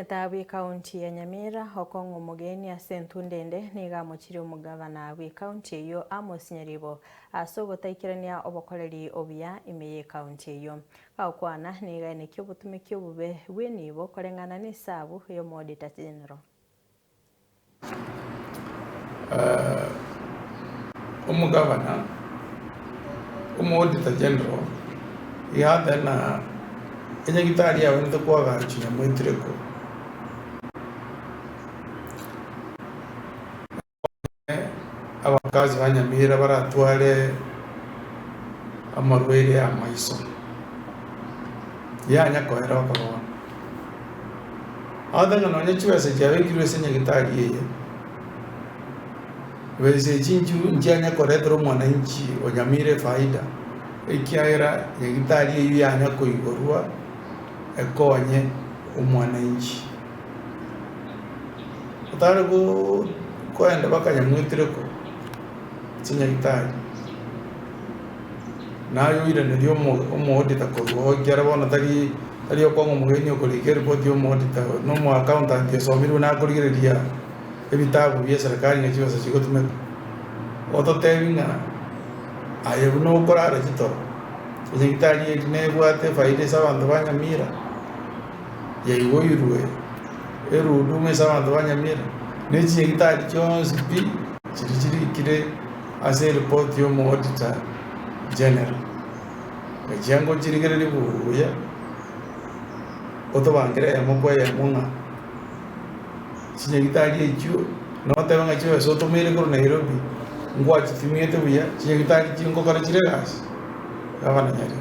Tawi kaunti ya Nyamira Okong'o Mugeni Asentu Ndende nigamuchiri umugavana wi kaunti iyo Amos Nyaribo asogothaikirania obokoreri obuya imeye kaunti iyo gaukwana nigaenekio obutumiki obube bwenibo koreng'ana n'isabu y'Auditor General. Umugavana Auditor General yathana enyagitari yawe nitokwagarukira mwitireko abakazi ba Nyamira baratware amarwaire ya maiso yanyakoera bakabona athanga no nyachiwese jawe kirwese nyagitari yeye wese chinju njanya koretro mwananchi wa Nyamira faida ikiaira nyagitari yeye yanyakoigorwa ekonye umwananchi utarago kwenda bakanyamwitireko nyagitari nayo ire ndio Auditor ko gera bona tari Okong'o Mugeni okurikira report y'Auditor no mu accountant yasomirwe na kurigireria ebitabu bya serikali n'ekibazo kigotumeka ototebinga ayo no korara kitoro nyagitari nebwate faida z'abantu ba Nyamira yayigoyirwe erudume z'abantu ba Nyamira n'ekinyagitari cyonse bi kiri ase report y'Auditor General ekiango kirigere buya otobangira ya mokwa ya munga kinyagitari ekyo notebanga kiwe sotomere ko Nairobi ngwa kitimiete buya kinyagitari kingo kara kiregasi abana nyari